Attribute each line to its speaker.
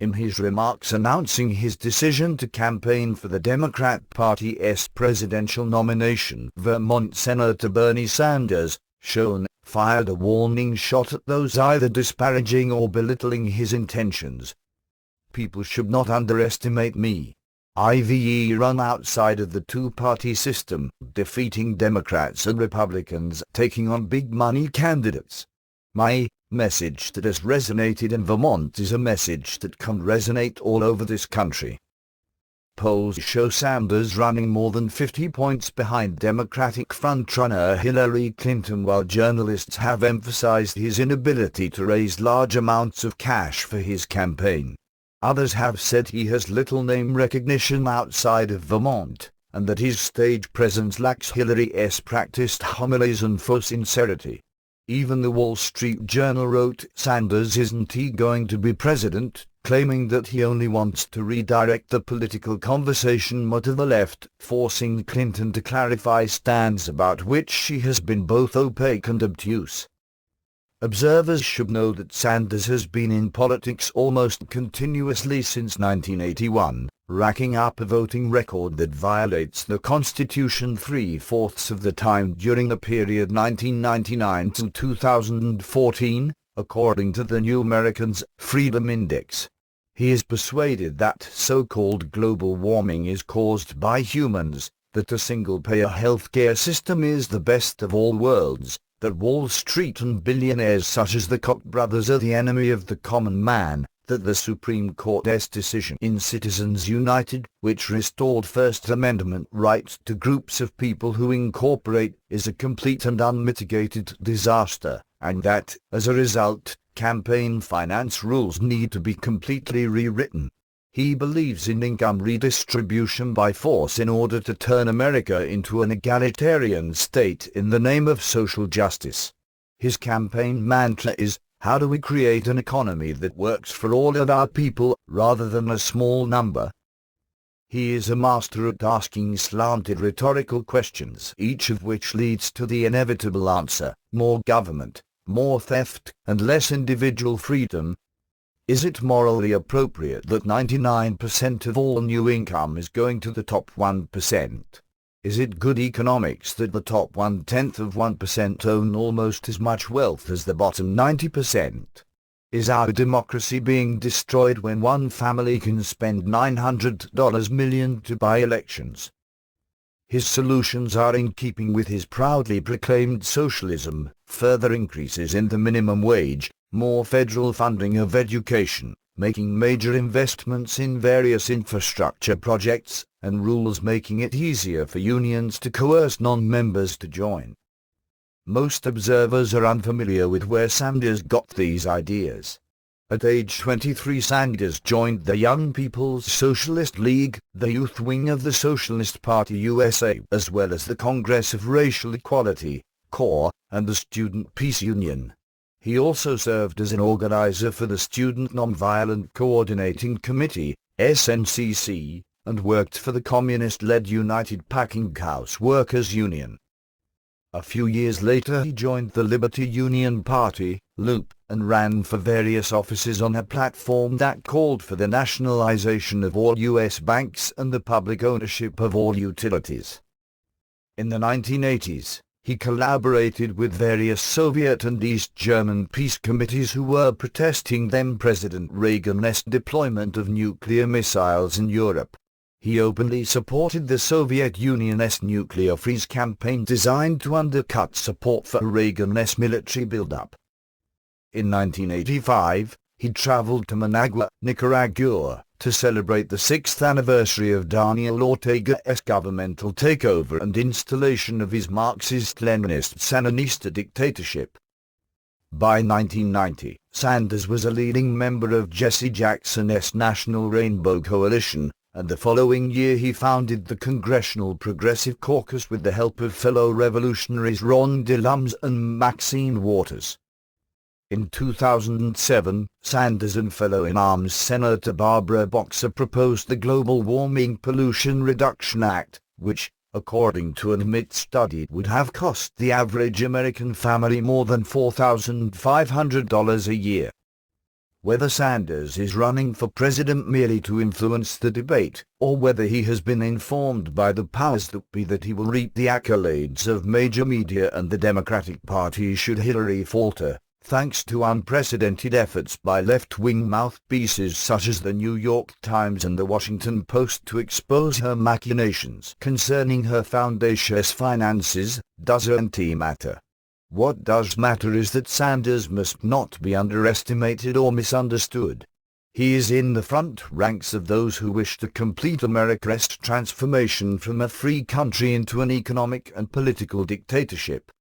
Speaker 1: In his remarks announcing his decision to campaign for the Democrat Party's presidential nomination, Vermont Senator Bernie Sanders, fired a warning shot at those either disparaging or belittling his intentions. "People should not underestimate me. I've run outside of the two-party system, defeating Democrats and Republicans, taking on big-money candidates. My message that has resonated in Vermont is a message that can resonate all over this country." Polls show Sanders running more than 50 points behind Democratic frontrunner Hillary Clinton, while journalists have emphasized his inability to raise large amounts of cash for his campaign. Others have said he has little name recognition outside of Vermont, and that his stage presence lacks Hillary's practiced homilies and faux sincerity. Even the Wall Street Journal wrote, "Sanders isn't he going to be president?" claiming that he only wants to redirect the political conversation more to the left, forcing Clinton to clarify stands about which she has been both opaque and obtuse. Observers should know that Sanders has been in politics almost continuously since 1981, racking up a voting record that violates the Constitution 3/4 of the time during the period 1999 to 2014, according to the New Americans Freedom Index. He is persuaded that so-called global warming is caused by humans, that a single-payer healthcare system is the best of all worlds, that Wall Street and billionaires such as the Koch brothers are the enemy of the common man, that the Supreme Court's decision in Citizens United, which restored First Amendment rights to groups of people who incorporate, is a complete and unmitigated disaster, and that, as a result, campaign finance rules need to be completely rewritten. He believes in income redistribution by force in order to turn America into an egalitarian state in the name of social justice. His campaign mantra is, "How do we create an economy that works for all of our people, rather than a small number?" He is a master at asking slanted rhetorical questions, each of which leads to the inevitable answer: more government, more theft, and less individual freedom. Is it morally appropriate that 99% of all new income is going to the top 1%? Is it good economics that the top 1/10 of 1% own almost as much wealth as the bottom 90%? Is our democracy being destroyed when one family can spend $900 million to buy elections? His solutions are in keeping with his proudly proclaimed socialism: further increases in the minimum wage, more federal funding of education, making major investments in various infrastructure projects, and rules making it easier for unions to coerce non-members to join. Most observers are unfamiliar with where Sanders got these ideas. At age 23, Sanders joined the Young People's Socialist League, the youth wing of the Socialist Party USA, as well as the Congress of Racial Equality, CORE, and the Student Peace Union. He also served as an organizer for the Student Nonviolent Coordinating Committee, SNCC, and worked for the communist-led United Packing House Workers Union. A few years later he joined the Liberty Union Party, LUP, and ran for various offices on a platform that called for the nationalization of all U.S. banks and the public ownership of all utilities. In the 1980s, he collaborated with various Soviet and East German peace committees who were protesting then-President Reagan's deployment of nuclear missiles in Europe. He openly supported the Soviet Union's nuclear freeze campaign designed to undercut support for Reagan's military buildup. In 1985, he traveled to Managua, Nicaragua, to celebrate the 6th anniversary of Daniel Ortega's governmental takeover and installation of his Marxist-Leninist Sandinista dictatorship. By 1990, Sanders was a leading member of Jesse Jackson's National Rainbow Coalition, and the following year he founded the Congressional Progressive Caucus with the help of fellow revolutionaries Ron DeLumbs and Maxine Waters. In 2007, Sanders and fellow-in-arms Senator Barbara Boxer proposed the Global Warming Pollution Reduction Act, which, according to an MIT study, would have cost the average American family more than $4,500 a year. Whether Sanders is running for president merely to influence the debate, or whether he has been informed by the powers that be that he will reap the accolades of major media and the Democratic Party should Hillary falter, thanks to unprecedented efforts by left-wing mouthpieces such as the New York Times and the Washington Post to expose her machinations concerning her foundation's finances, doesn't matter. What does matter is that Sanders must not be underestimated or misunderstood. He is in the front ranks of those who wish to complete America's transformation from a free country into an economic and political dictatorship.